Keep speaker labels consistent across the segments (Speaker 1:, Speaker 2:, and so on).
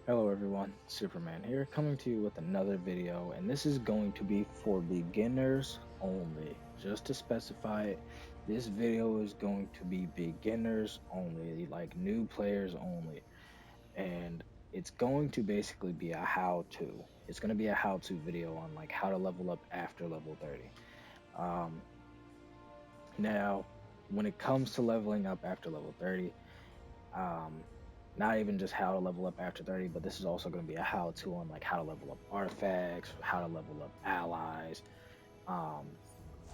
Speaker 1: Hello everyone, Superman here, coming to you with another video, and this is going to be for beginners only. Just to specify it, this video is going to be beginners only, like new players only, and it's going to basically be a how-to. It's going to be a how-to video on like how to level up after level 30. Um, Now, when it comes to leveling up after level 30, um, not even just how to level up after 30, but this is also going to be a how to on like how to level up artifacts, how to level up allies, um,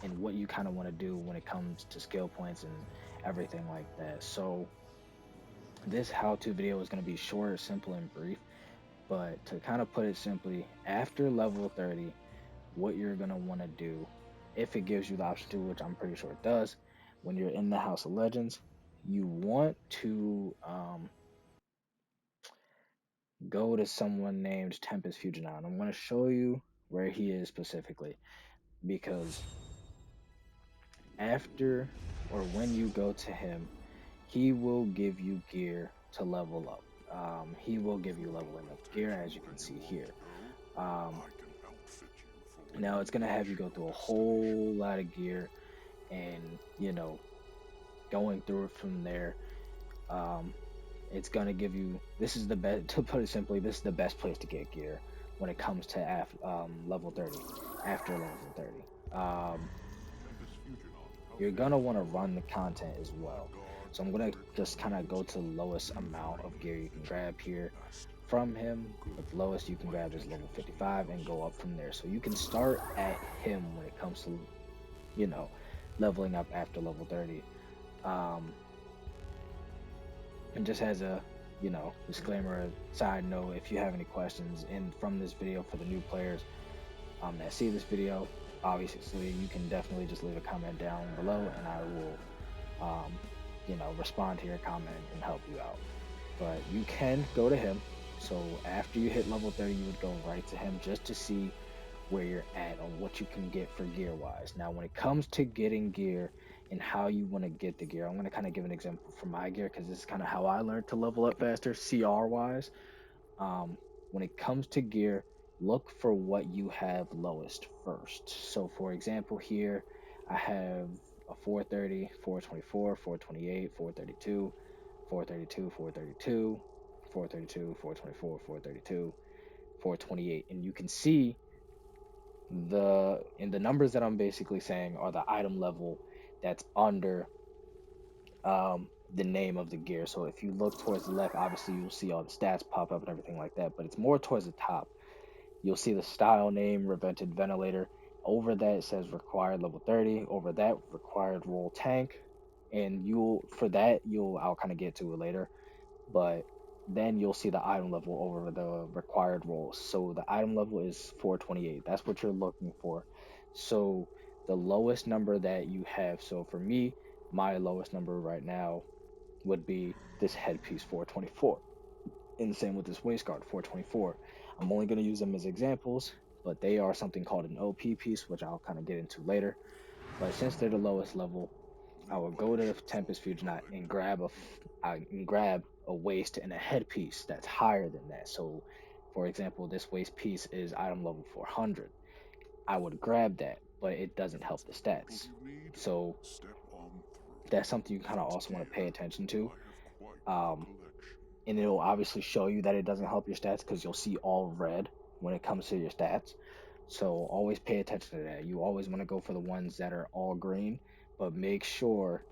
Speaker 1: and what you kind of want to do when it comes to skill points and everything like that. So, this how to video is going to be short, simple, and brief. But to kind of put it simply, after level 30, what you're going to want to do, if it gives you the option to, which I'm pretty sure it does, when you're in the House of Legends, you want to go to someone named Tempest Fuginon. I'm going to show you where he is specifically because after or when you go to him, he will give you gear to level up. He will give you leveling up gear as you can see here. Um, Now it's going to have you go through a whole lot of gear and, going through it from there. Um, it's gonna give you. This is the best. To put it simply, this is the best place to get gear when it comes to level 30. After level 30, you're gonna want to run the content as well. So I'm gonna just kind of go to the lowest amount of gear you can grab here from him. But the lowest you can grab is level 55 and go up from there. So you can start at him when it comes to you know leveling up after level 30. Um, And just as a, disclaimer, side note, if you have any questions in from this video for the new players that see this video, obviously you can definitely just leave a comment down below, and I will, um, respond to your comment and help you out. But you can go to him. So after you hit level 30, you would go right to him just to see where you're at on what you can get for gear wise. Now, when it comes to getting gear and how you want to get the gear, I'm going to kind of give an example for my gear because this is kind of how I learned to level up faster, CR wise. Um, when it comes to gear, look for what you have lowest first. So, for example, here I have a 430, 424, 428, 432, 432, 432, 432, 424, 432, 428, and you can see the numbers that I'm basically saying are the item level that's under the name of the gear. So if you look towards the left, obviously you'll see all the stats pop up and everything like that, but it's more towards the top. You'll see the style name, Revented Ventilator. Over that it says required level 30. Over that required roll tank. And you'll for that you'll I'll kind of get to it later, but then you'll see the item level over the required rolls. So the item level is 428. That's what you're looking for. So the lowest number that you have. So for me, my lowest number right now would be this headpiece 424. And the same with this waist guard 424. I'm only going to use them as examples, but they are something called an OP piece, which I'll kind of get into later. But since they're the lowest level, I would go to the Tempest Fusion and grab a waist and a headpiece that's higher than that. So, for example, this waist piece is item level 400. I would grab that, but it doesn't help the stats. So that's something you kind of also want to pay attention to. Um, and it'll obviously show you that it doesn't help your stats because you'll see all red when it comes to your stats. So always pay attention to that. You always want to go for the ones that are all green, but make sure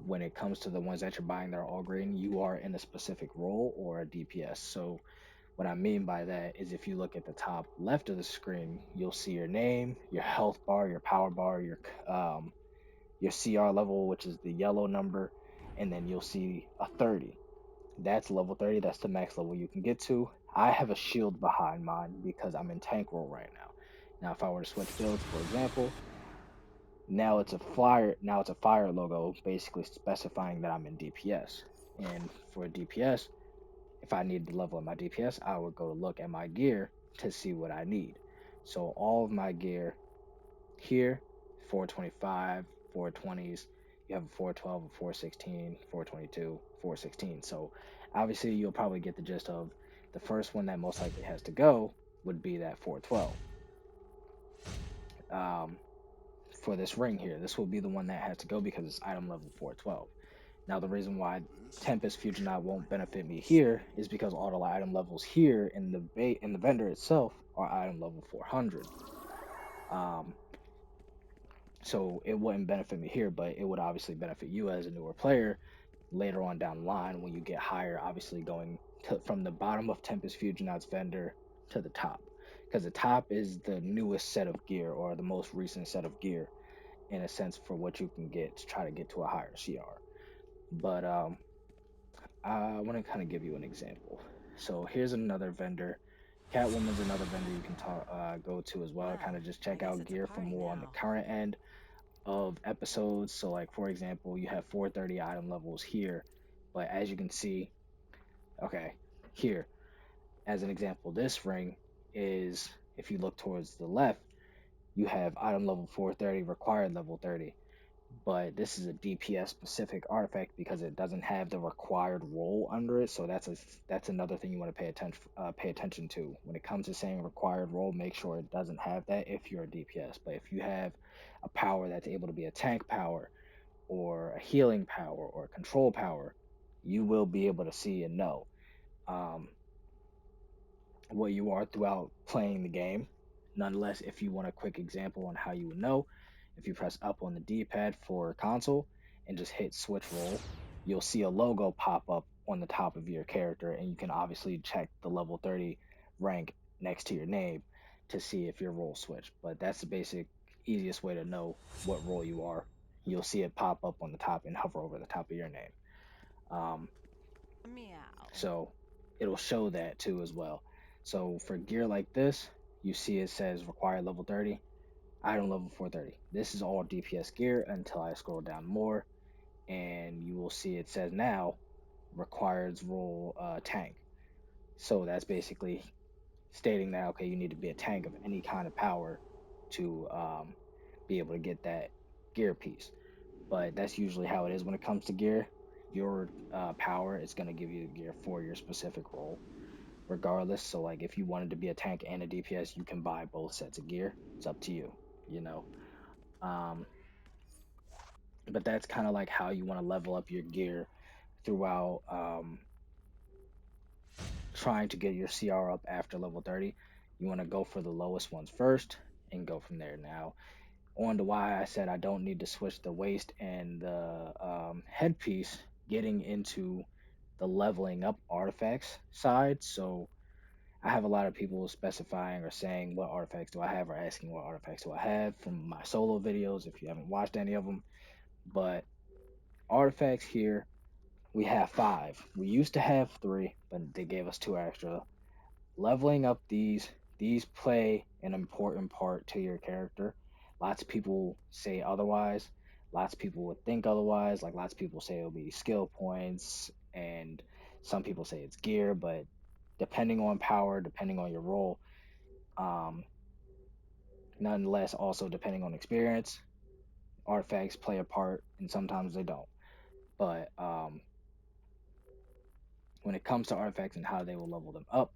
Speaker 1: when it comes to the ones that you're buying that are all green, you are in a specific role or a DPS. So what I mean by that is if you look at the top left of the screen, you'll see your name, your health bar, your power bar, your CR level, which is the yellow number, and then you'll see a 30. That's level 30. That's the max level you can get to. I have a shield behind mine because I'm in tank role right now. Now, if I were to switch builds, for example, now it's a fire logo, basically specifying that I'm in DPS. And for DPS, if I needed to level up my DPS, I would go look at my gear to see what I need. So all of my gear here, 425, 420s, you have a 412, a 416, 422, 416. So obviously you'll probably get the gist of The first one that most likely has to go would be that 412. Um, for this ring here, this will be the one that has to go because it's item level 412. Now, the reason why Tempest Fusion Knot won't benefit me here is because all the item levels here in the in the vendor itself are item level 400. Um, so it wouldn't benefit me here, but it would obviously benefit you as a newer player later on down the line when you get higher, obviously going from the bottom of Tempest Fusion Knot's vendor to the top. Because the top is the newest set of gear or the most recent set of gear in a sense for what you can get to try to get to a higher CR. But I want to kind of give you an example. So here's another vendor. Catwoman's another vendor you can go to as well. Kind
Speaker 2: Well,
Speaker 1: of just
Speaker 2: I
Speaker 1: check
Speaker 2: guess
Speaker 1: out
Speaker 2: it's a
Speaker 1: gear for
Speaker 2: party
Speaker 1: more on the
Speaker 2: now.
Speaker 1: current end of episodes. So like for example, you have 430 item levels here, but as you can see, okay, here as an example, this ring is if you look towards the left, you have item level 430, required level 30. But this is a DPS specific artifact because it doesn't have the required role under it. So that's another thing you want to pay attention to when it comes to saying required role. Make sure it doesn't have that if you're a DPS. But if you have a power that's able to be a tank power or a healing power or a control power, you will be able to see and know um, what you are throughout playing the game. Nonetheless, if you want a quick example on how you would know, if you press up on the D-pad for console and just hit switch role, you'll see a logo pop up on the top of your character, and you can obviously check the level 30 rank next to your name to see if your role switched. But that's the basic, easiest way to know what role you are. You'll see it pop up on the top and hover over the top of your name. Um,
Speaker 2: Meow.
Speaker 1: so it'll show that too as well. So for gear like this, you see it says required level 30, item level 430. This is all DPS gear until I scroll down more and you will see it says now requires role tank. So that's basically stating that okay, you need to be a tank of any kind of power to be able to get that gear piece. But that's usually how it is when it comes to gear. Your power is going to give you the gear for your specific role regardless. So like if you wanted to be a tank and a DPS, you can buy both sets of gear. It's up to you, you know. Um, but that's kind of like how you want to level up your gear throughout trying to get your CR up after level 30. You want to go for the lowest ones first and go from there. Now, on to why I said I don't need to switch the waist and the headpiece, getting into the leveling up artifacts side. So I have a lot of people specifying or saying what artifacts do I have or asking what artifacts do I have from my solo videos if you haven't watched any of them. But artifacts here, we have five. We used to have three, but they gave us two extra. Leveling up these play an important part to your character. Lots of people say otherwise. Lots of people would think otherwise. Like lots of people say it'll be skill points, and some people say it's gear, but depending on power, depending on your role, um, nonetheless, also depending on experience, artifacts play a part, and sometimes they don't. But when it comes to artifacts and how they will level them up,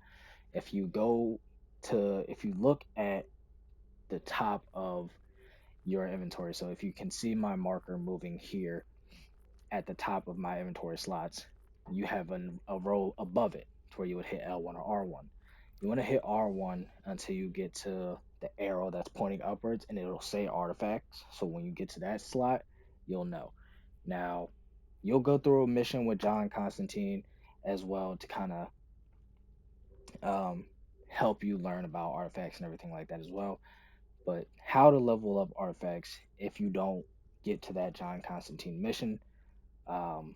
Speaker 1: if you go if you look at the top of your inventory, so if you can see my marker moving here at the top of my inventory slots, you have a row above it to where you would hit L1 or R1. You want to hit R1 until you get to the arrow that's pointing upwards and it'll say artifacts. So when you get to that slot, you'll know. Now, you'll go through a mission with John Constantine as well to kind of um, help you learn about artifacts and everything like that as well. But how to level up artifacts if you don't get to that John Constantine mission, um,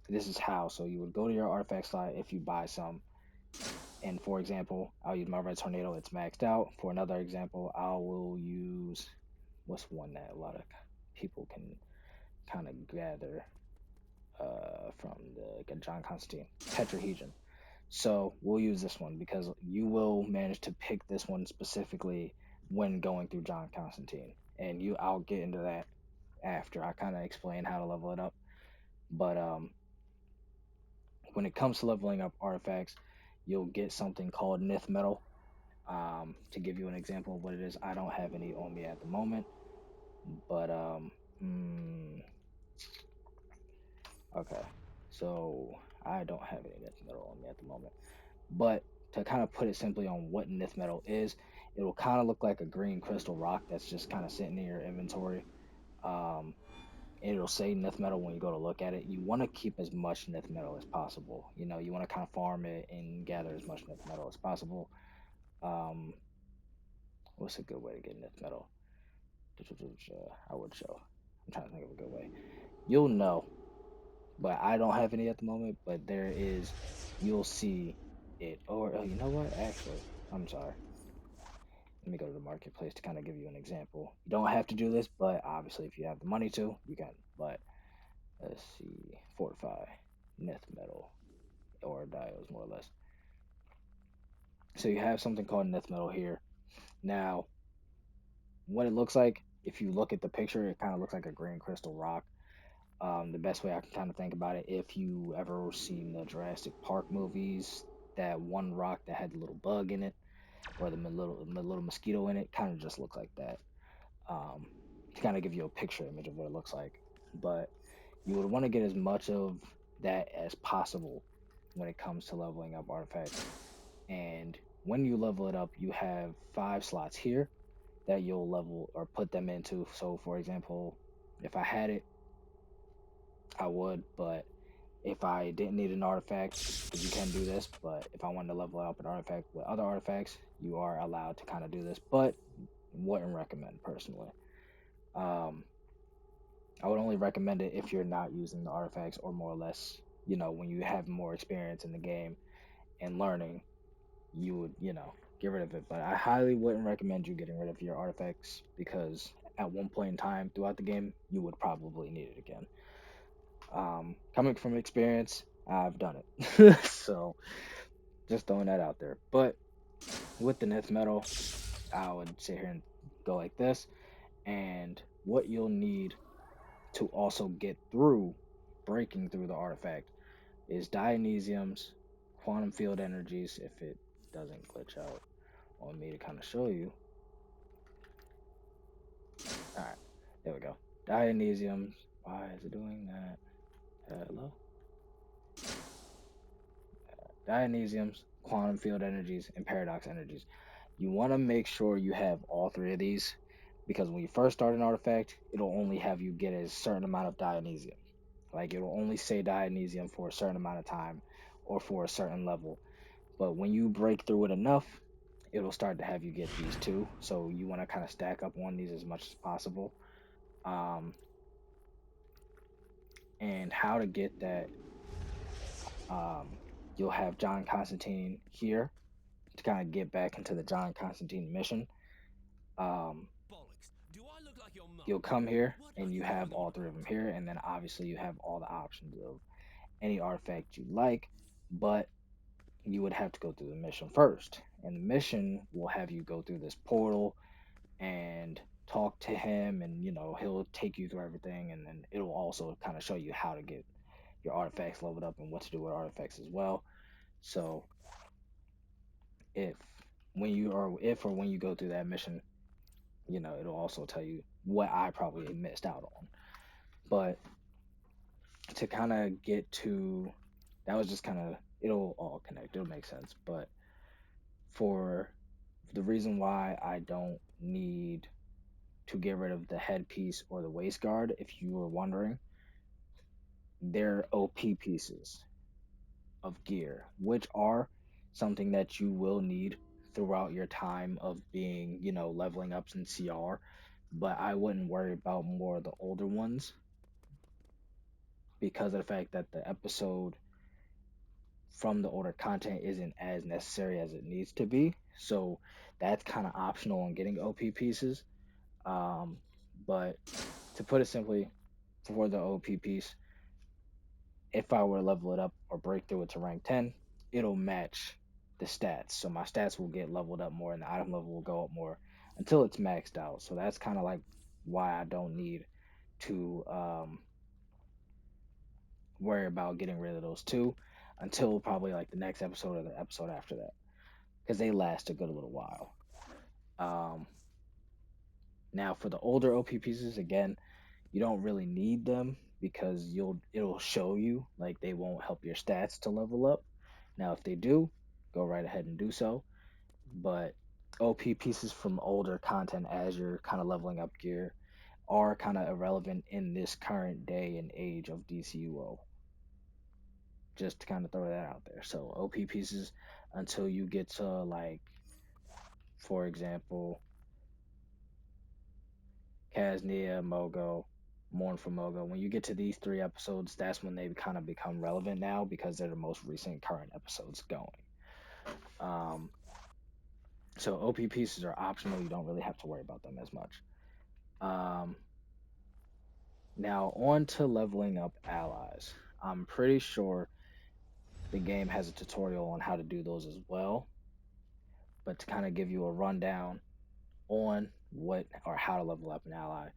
Speaker 1: this is how. So you would go to your artifact slot if you buy some. And for example, I'll use my red tornado. It's maxed out. For another example, I will use what's one that a lot of people can kind of gather from the John Constantine tetrahedron. So we'll use this one because you will manage to pick this one specifically when going through John Constantine, and I'll get into that after I kind of explain how to level it up. But when it comes to leveling up artifacts, you'll get something called Nith Metal. To give you an example of what it is, I don't have any on me at the moment, but mm, okay, so I don't have any Nith Metal on me at the moment. But to kind of put it simply on what Nith Metal is, it will kind of look like a green crystal rock that's just kind of sitting in your inventory. Um, It'll say Nith Metal when you go to look at it. You want to keep as much Nith Metal as possible. You know, you want to kind of farm it and gather as much Nith Metal as possible. Um, what's a good way to get Nith Metal? I would show. I'm trying to think of a good way. You'll know, but I don't have any at the moment. But there is, you'll see it. Or you know what? Actually, I'm sorry. Let me go to the marketplace to kind of give you an example. You don't have to do this, but obviously, if you have the money to, you can. But let's see, fortify, Nith Metal, or diodes, more or less. So you have something called Nith Metal here. Now, what it looks like, if you look at the picture, it kind of looks like a green crystal rock. The best way I can kind of think about it, if you ever seen the Jurassic Park movies, that one rock that had the little bug in it, or the little mosquito in it, kind of just looked like that. Um, to kind of give you a picture image of what it looks like. But you would want to get as much of that as possible when it comes to leveling up artifacts. And when you level it up, you have 5 slots here that you'll level or put them into. So, for example, if I had it, I would, but if I didn't need an artifact, because you can do this, but if I wanted to level up an artifact with other artifacts, you are allowed to kind of do this, but wouldn't recommend personally. Um, I would only recommend it if you're not using the artifacts, or more or less, when you have more experience in the game and learning, you would, get rid of it. But I highly wouldn't recommend you getting rid of your artifacts because at one point in time throughout the game, you would probably need it again. Coming from experience, I've done it. So just throwing that out there. But with the Nith Metal, I would sit here and go like this. And what you'll need to also get through breaking through the artifact is Dionysiums, quantum field energies, if it doesn't glitch out on me to kind of show you. All right, there we go. Dionysiums. Why is it doing that? Hello? Dionysiums, quantum field energies, and paradox energies. You want to make sure you have all three of these because when you first start an artifact, it'll only have you get a certain amount of Dionysium. Like it'll only say Dionysium for a certain amount of time or for a certain level. But when you break through it enough, it'll start to have you get these too. So you want to kind of stack up on these as much as possible. Um, and how to get that, um, you'll have John Constantine here to kind of get back into the John Constantine mission. Um, you'll come here and you have all three of them here, and then obviously you have all the options of any artifact you like, but you would have to go through the mission first. And the mission will have you go through this portal and talk to him, and he'll take you through everything, and then it'll also kind of show you how to get your artifacts leveled up and what to do with artifacts as well. So if if or when you go through that mission, it'll also tell you what I probably missed out on. But to kind of get to that was just kind of it'll all connect. It'll make sense. But for the reason why I don't need to get rid of the headpiece or the waist guard, if you were wondering, they're OP pieces of gear, which are something that you will need throughout your time of being, leveling ups in CR. But I wouldn't worry about more of the older ones because of the fact that the episode from the older content isn't as necessary as it needs to be. So that's kind of optional on getting OP pieces. Um, but to put it simply, for the OP piece, if I were to level it up or break through it to rank 10, it'll match the stats. So my stats will get leveled up more and the item level will go up more until it's maxed out. So that's kind of like why I don't need to worry about getting rid of those two. until probably like the next episode or the episode after that, because they last a good little while. Um, Now for the older OP pieces, again, you don't really need them because it'll show you, like they won't help your stats to level up. Now if they do, go right ahead and do so. But OP pieces from older content as you're kind of leveling up gear are kind of irrelevant in this current day and age of DCUO. Just to kind of throw that out there. So OP pieces until you get to like, for example, Kaznia, Mogo, Mourn for Mogo. When you get to these three episodes, that's when they kind of become relevant now because they're the most recent current episodes going. Um, so OP pieces are optional. You don't really have to worry about them as much. Um, Now on to leveling up allies. I'm pretty sure the game has a tutorial on how to do those as well, but to kind of give you a rundown on what or how to level up an ally.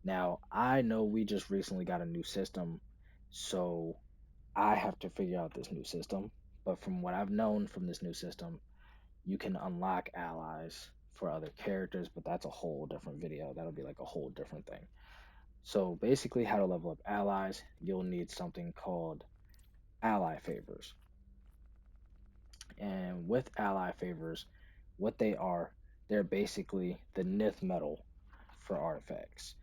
Speaker 1: Now, I know we just recently got a new system, so I have to figure out this new system. But from what I've known from this new system, you can unlock allies for other characters, but that's a whole different video. That'll be like a whole different thing. So basically, how to level up allies, you'll need something called ally favors. And with ally favors, what they are, they're basically the nth metal for artifacts.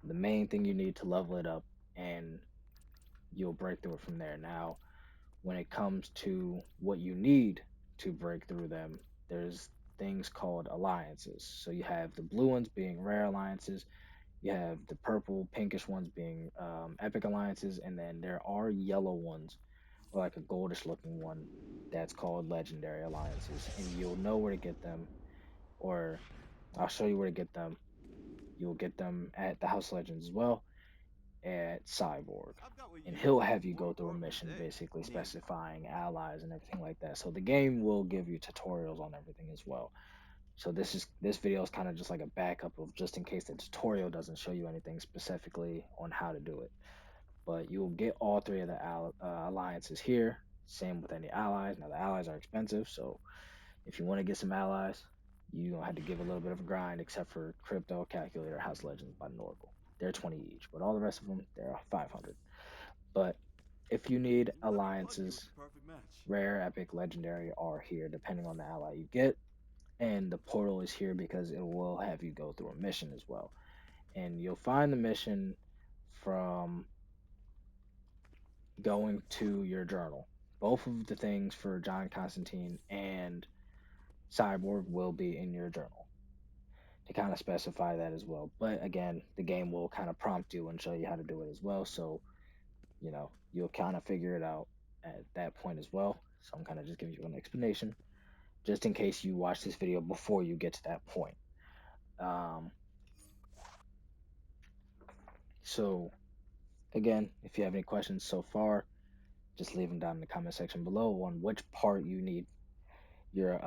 Speaker 1: The main thing you need to level it up, and you'll break through it from there. Now, when it comes to what you need to break through them, there's things called alliances. So you have the blue ones being rare alliances, you have the purple, pinkish ones being epic alliances, and then there are yellow ones, or like a goldish looking one, that's called legendary alliances. And you'll know where to get them, or I'll show you where to get them. You'll get them at the House of Legends as well at Cyborg.
Speaker 3: I've got what
Speaker 1: And
Speaker 3: you
Speaker 1: he'll
Speaker 3: need.
Speaker 1: have you
Speaker 3: More
Speaker 1: go through a
Speaker 3: importantly,
Speaker 1: mission
Speaker 3: today.
Speaker 1: basically
Speaker 3: Need.
Speaker 1: specifying allies and everything like that. So the game will give you tutorials on everything as well. So this video is kind of just like a backup of just in case the tutorial doesn't show you anything specifically on how to do it. But you'll get all three of the alliances here. Same with any allies. Now the allies are expensive, so if you want to get some allies, you gonna have to give a little bit of a grind, except for Crypto, Calculator, House Legends by Oracle. They're 20 each, but all the rest of them they're 500. But if you need
Speaker 3: Looks like it was
Speaker 1: alliances,
Speaker 3: a perfect match.
Speaker 1: rare, epic, legendary are here depending on the ally you get. And the portal is here because it will have you go through a mission as well. And you'll find the mission from going to your journal. Both of the things for John Constantine and Cyborg will be in your journal to kind of specify that as well. But again, the game will kind of prompt you and show you how to do it as well. So, you'll kind of figure it out at that point as well. So I'm kind of just giving you an explanation just in case you watch this video before you get to that point. Um, so again, if you have any questions so far, just leave them down in the comment section below on which part you need your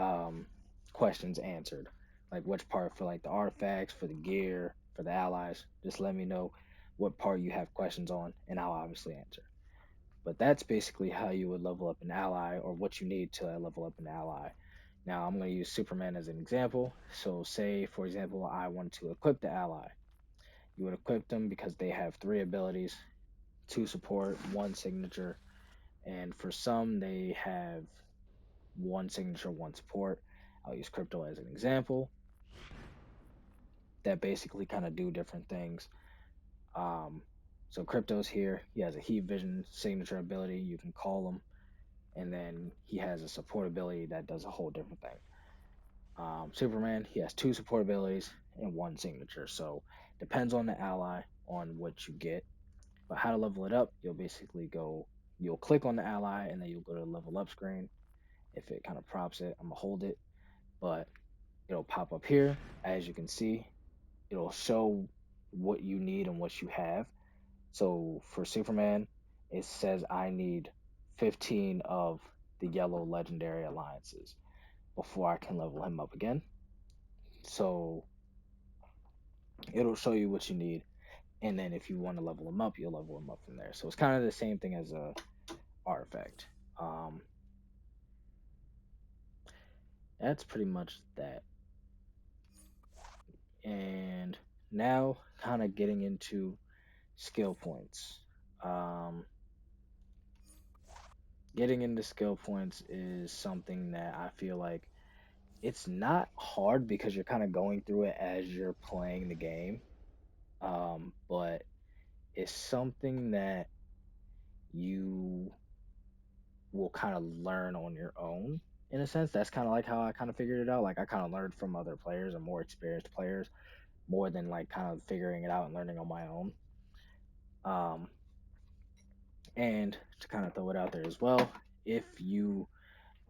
Speaker 1: questions answered. Like which part for like the artifacts, for the gear, for the allies. Just let me know what part you have questions on, and I'll obviously answer. But that's basically how you would level up an ally, or what you need to level up an ally. Now I'm going to use Superman as an example. So say, for example, I want to equip the ally. You would equip them because they have three abilities, two support, one signature, and for some they have one signature, one support. I'll use Crypto as an example that basically kind of do different things. Um, so Crypto's here. He has a Heat Vision signature ability. You can call him, and then he has a support ability that does a whole different thing. Superman, he has two support abilities and one signature. So depends on the ally on what you get. But how to level it up, you'll click on the ally and then you'll go to the level up screen. If it kind of props it, I'm gonna hold it, but it'll pop up here. As you can see, it'll show what you need and what you have. So for Superman, it says I need 15 of the yellow legendary alliances before I can level him up again. So it'll show you what you need, and then if you want to level him up, you'll level him up from there. So it's kind of the same thing as a artifact. Um, that's pretty much that. And now, kind of getting into skill points. Um, Getting into skill points is something that I feel like it's not hard because you're kind of going through it as you're playing the game. But it's something that you will kind of learn on your own in a sense. That's kind of like how I kind of figured it out. Like I kind of learned from other players and more experienced players more than like kind of figuring it out and learning on my own. Um, and to kind of throw it out there as well, if you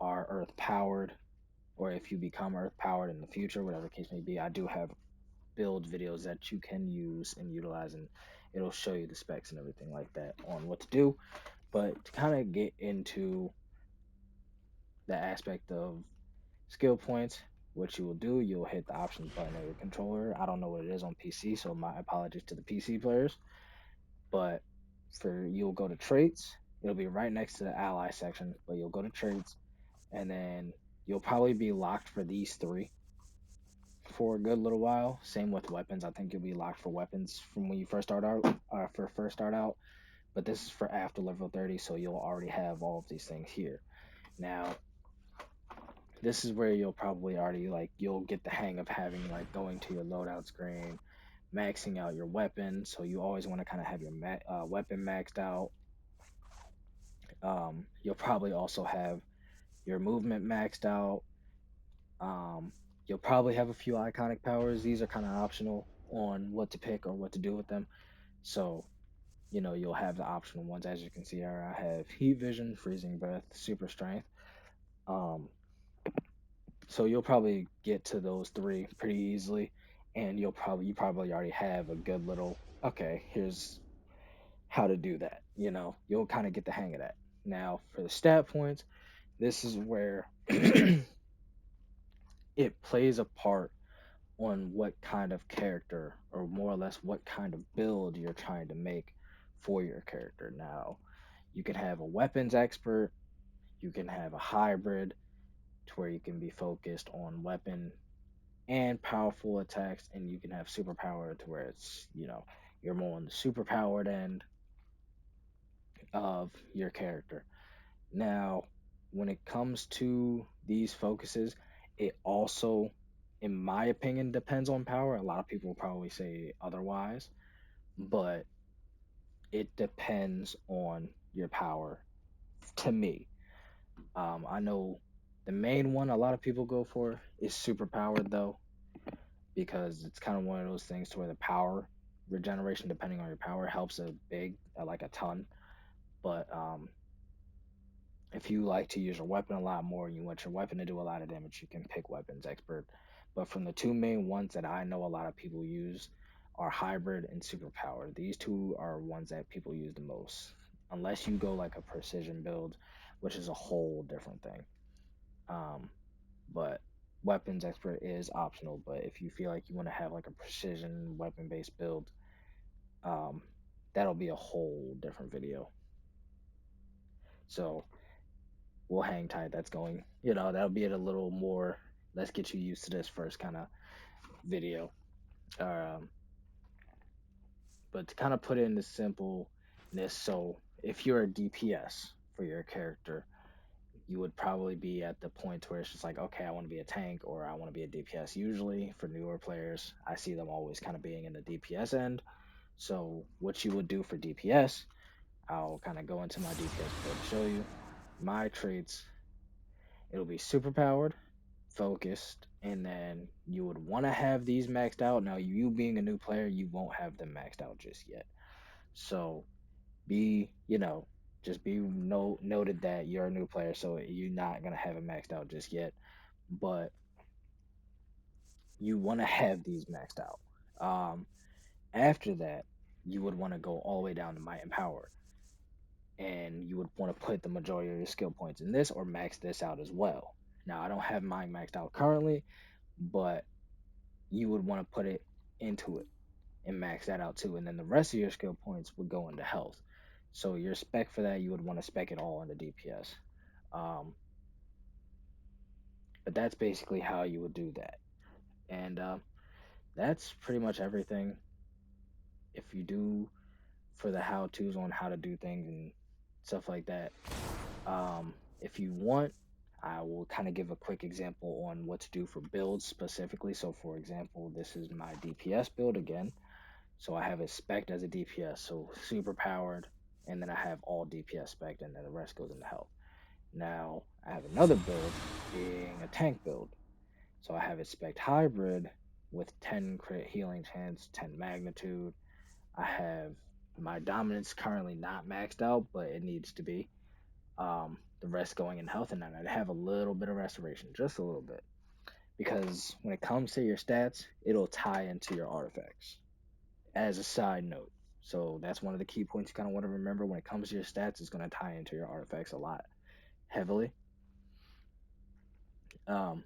Speaker 1: are earth powered or if you become earth powered in the future, whatever the case may be, I do have build videos that you can use and utilize, and it'll show you the specs and everything like that on what to do. But to kind of get into the aspect of skill points, what you will do, you'll hit the options button of your controller. I don't know what it is on PC, so my apologies to the PC players. But for you'll go to traits, it'll be right next to the ally section, but you'll go to traits, and then you'll probably be locked for these three for a good little while. Same with weapons. I think you'll be locked for weapons from when you first start out, for first start out. But this is for after level 30, so you'll already have all of these things here. Now, this is where you'll probably already like you'll get the hang of having like going to your loadout screen, maxing out your weapon. So you always want to kind of have your weapon maxed out. You'll probably also have your movement maxed out. Um, you'll probably have a few iconic powers. These are kind of optional on what to pick or what to do with them. So, you'll have the optional ones. As you can see here, I have Heat Vision, Freezing Breath, Super Strength. Um, so you'll probably get to those three pretty easily, and you probably already have a good little okay. Here's how to do that. You'll kind of get the hang of that. Now for the stat points, this is where it plays a part on what kind of character or more or less what kind of build you're trying to make for your character. Now, you can have a weapons expert, you can have a hybrid to where you can be focused on weapon and powerful attacks, and you can have superpower to where you're more on the superpowered end of your character. Now, when it comes to these focuses, it also, in my opinion, depends on power. A lot of people will probably say otherwise, but it depends on your power to me. I know the main one a lot of people go for is super powered though, because it's kind of one of those things to where the power regeneration, depending on your power, helps a big, like a ton. But if you like to use your weapon a lot more and you want your weapon to do a lot of damage, you can pick weapons expert. But from the two main ones that I know a lot of people use are hybrid and superpower. These two are ones that people use the most. Unless you go like a precision build, which is a whole different thing. Um, but weapons expert is optional. But if you feel like you want to have like a precision weapon based build, um, that'll be a whole different video. So we'll hang tight. That's going, that'll be a little more. Let's get you used to this first kind of video. Um, but to kind of put it into simpleness, so if you're a DPS for your character, you would probably be at the point where it's just like, okay, I want to be a tank or I want to be a DPS. Usually for newer players, I see them always kind of being in the DPS end. So what you would do for DPS, I'll kind of go into my DPS build to show you my traits. It'll be super powered, focused, and then you would want to have these maxed out. Now, you being a new player, you won't have them maxed out just yet. So be, just be noted that you're a new player, so you're not gonna have it maxed out just yet. But you want to have these maxed out. Um, After that, you would want to go all the way down to might and power, and you would want to put the majority of your skill points in this or max this out as well. Now, I don't have mine maxed out currently, but you would want to put it into it and max that out too. And then the rest of your skill points would go into health. So your spec for that, you would want to spec it all into DPS. Um, but that's basically how you would do that. And that's pretty much everything. If you do for the how to's on how to do things and stuff like that, if you want, I will kind of give a quick example on what to do for builds specifically. So, for example, this is my DPS build again. So, I have it spec'd as a DPS, so super powered, and then I have all DPS spec'd, and then the rest goes into health. Now, I have another build being a tank build. So, I have it spec'd hybrid with 10 crit healing chance, 10 magnitude. I have my dominance currently not maxed out, but it needs to be. The rest going in health, and then I'd have a little bit of restoration, just a little bit, because when it comes to your stats, it'll tie into your artifacts. As a side note, so that's one of the key points you kind of want to remember when it comes to your stats. It's going to tie into your artifacts a lot heavily, um,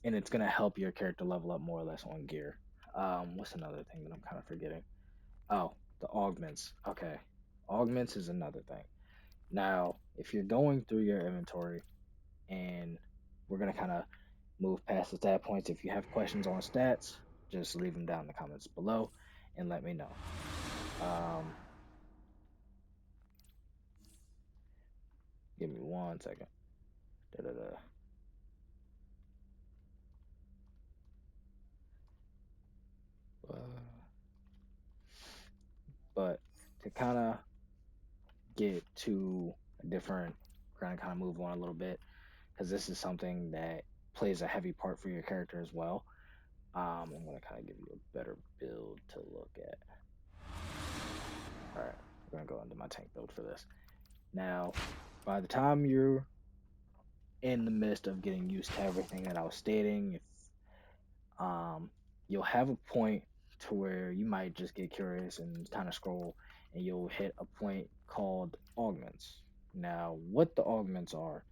Speaker 1: and it's going to help your character level up more or less on gear. What's another thing that I'm kind of forgetting? Oh, the augments. Okay, augments is another thing. Now, if you're going through your inventory, and we're gonna kind of move past the stat points. If you have questions on stats, just leave them down in the comments below and let me know. Um, Give me 1 second. Da-da-da. Uh, but to kind of get to a different, we're gonna kind of move on a little bit because this is something that plays a heavy part for your character as well. I'm gonna kind of give you a better build to look at. All right, we're gonna go into my tank build for this. Now, by the time you're in the midst of getting used to everything that I was stating, if um, you'll have a point to where you might just get curious and kind of scroll, and you'll hit a point called augments. Now, what the augments are,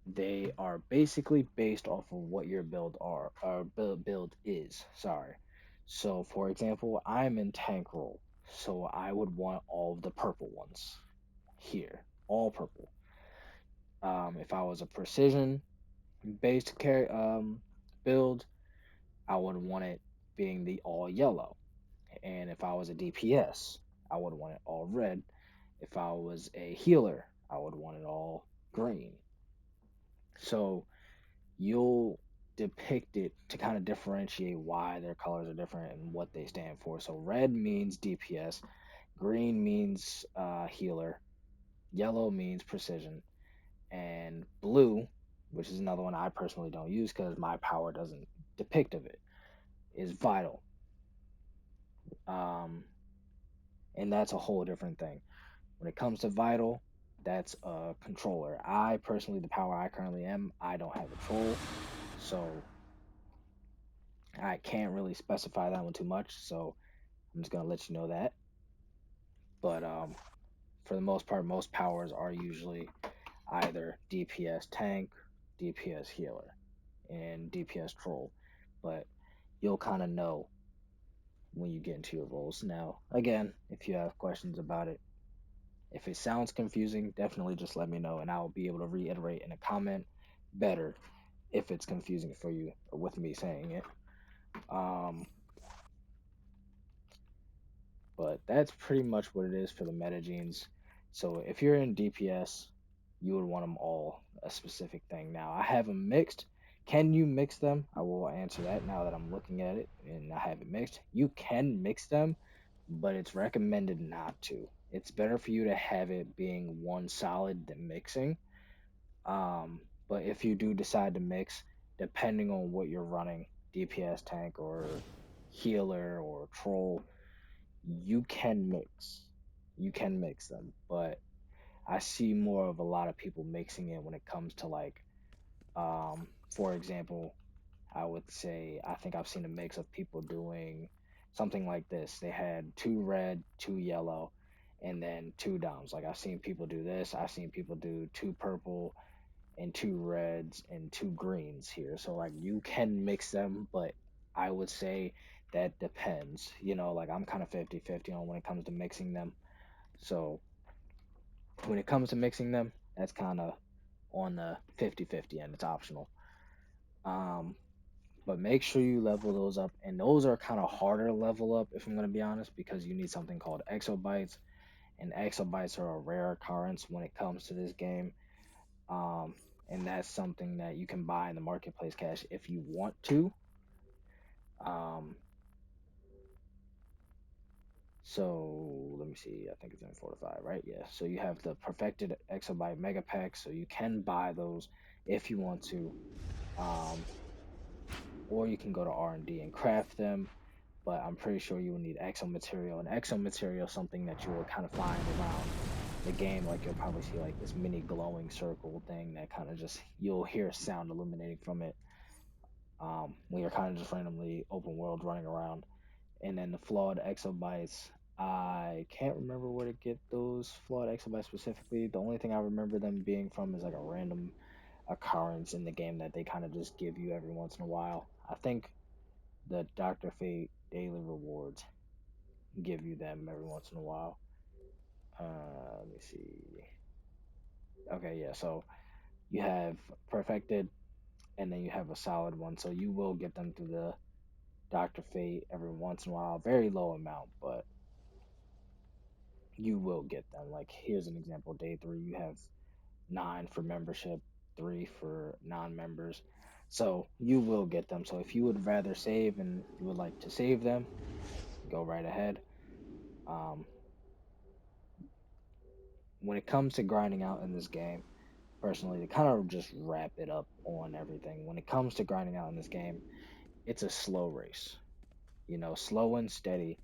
Speaker 1: they are basically based off of what your build are or build is. Sorry. So, for example, I'm in tank role, so I would want all of the purple ones here, all purple. If I was a precision based build, I would want it being the all yellow. And if I was a DPS, I would want it all red. If I was a healer, I would want it all green. So you'll depict it to kind of differentiate why their colors are different and what they stand for. So red means DPS, green means healer, yellow means precision, and blue, which is another one I personally don't use because my power doesn't depict of it, is vital. Um, and that's a whole different thing. When it comes to vital, that's a controller. I personally, the power I currently am, I don't have a troll, so I can't really specify that one too much. So I'm just gonna let you know that. But for the most part, most powers are usually either DPS tank, DPS healer, and DPS troll. But you'll kind of know when you get into your roles. Now, again, if you have questions about it, if it sounds confusing, definitely just let me know and I'll be able to reiterate in a comment better if it's confusing for you with me saying it. Um, but that's pretty much what it is for the metagenes. So if you're in DPS, you would want them all a specific thing. Now, I have them mixed. Can you mix them? I will answer that now that I'm looking at it and I have it mixed. You can mix them, but it's recommended not to. It's better for you to have it being one solid than mixing. Um, but if you do decide to mix, depending on what you're running, DPS tank or healer or troll, you can mix. You can mix them, but I see more of a lot of people mixing it when it comes to like, for example, I would say I think I've seen a mix of people doing something like this. They had two red, two yellow, and then two doms. Like I've seen people do this. I've seen people do two purple and two reds and two greens here. So like you can mix them, but I would say that depends. Like I'm kind of 50-50 on when it comes to mixing them. So when it comes to mixing them, that's kind of on the 50-50 end. It's optional. Um, but make sure you level those up, and those are kind of harder to level up if I'm gonna be honest, because you need something called exobytes, and exobytes are a rare occurrence when it comes to this game. Um, and that's something that you can buy in the marketplace cache if you want to. Um, so let me see. I think it's in 4 to 5, right? Yeah. So you have the perfected exobyte mega pack, so you can buy those if you want to. Um, or you can go to R&D and craft them, but I'm pretty sure you will need exo material. And exo material is something that you will kind of find around the game. Like you'll probably see like this mini glowing circle thing that kind of just you'll hear sound illuminating from it. When you're kind of just randomly open world running around. And then the flawed exobytes, I can't remember where to get those flawed exobytes specifically. The only thing I remember them being from is like a random occurrence in the game that they kind of just give you every once in a while. I think the Dr. Fate daily rewards give you them every once in a while. Let me see. Okay, yeah, so you have perfected and then you have a solid one. So you will get them through the Dr. Fate every once in a while. Very low amount, but you will get them. Like here's an example: day 3, you have 9 for membership, 3 for non-members. So you will get them. So if you would rather save and you would like to save them, go right ahead. Um, when it comes to grinding out in this game, personally, to kind of just wrap it up on everything, when it comes to grinding out in this game, it's a slow race. You know, slow and steady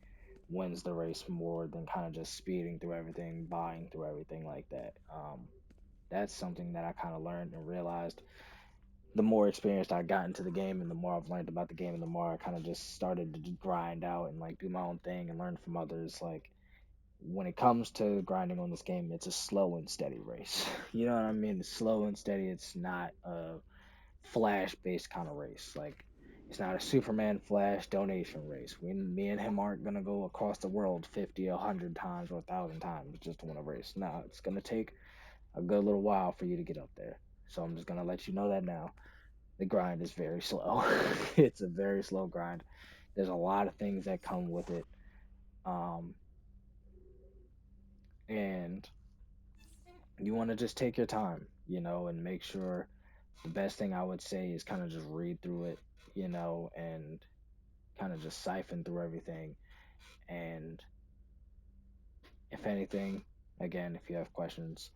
Speaker 1: wins the race more than kind of just speeding through everything, buying through everything like that. That's something that I kind of learned and realized the more experienced I got into the game and the more I've learned about the game and the more I kind of just started to grind out and like do my own thing and learn from others. Like when it comes to grinding on this game, it's a slow and steady race. You know what I mean? It's slow and steady. It's not a flash based kind of race. Like it's not a Superman Flash donation race. Me and him aren't gonna go across the world 50, 100 times or 1,000 times just to win a race. No, it's gonna take a good little while for you to get up there. So I'm just gonna let you know that now. The grind is very slow. It's a very slow grind. There's a lot of things that come with it. Um, and you want to just take your time, and make sure the best thing I would say is kind of just read through it, and kind of just siphon through everything. And if anything, again, if you have questions,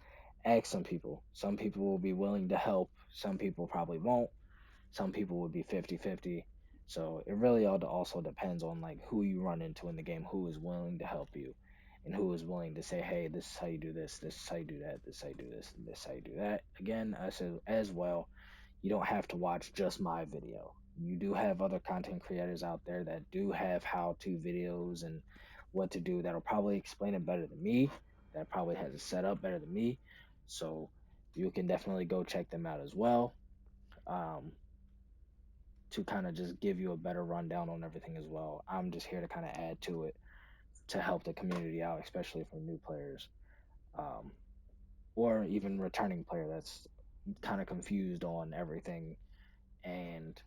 Speaker 1: ask some people. Some people will be willing to help, some people probably won't. Some people would be 50-50. So it really all also depends on like who you run into in the game, who is willing to help you, and who is willing to say, hey, this is how you do this is how you do that, this is how you do this, and this is how you do that. Again, I said as well, you don't have to watch just my video. You do have other content creators out there that do have how to videos and what to do that'll probably explain it better than me, that probably has it set up better than me. So you can definitely go check them out as well. Um, to kind of just give you a better rundown on everything as well. I'm just here to kind of add to it to help the community out, especially for new players, um, or even returning player that's kind of confused on everything and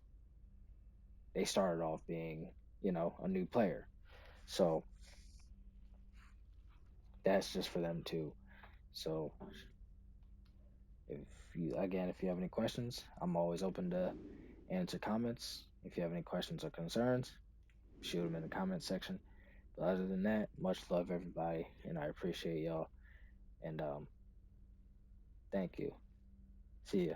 Speaker 1: they started off being, a new player. So that's just for them too. So if if you have any questions, I'm always open to answer comments. If you have any questions or concerns, shoot them in the comment section. But other than that, much love, everybody, and I appreciate y'all. And thank you. See ya.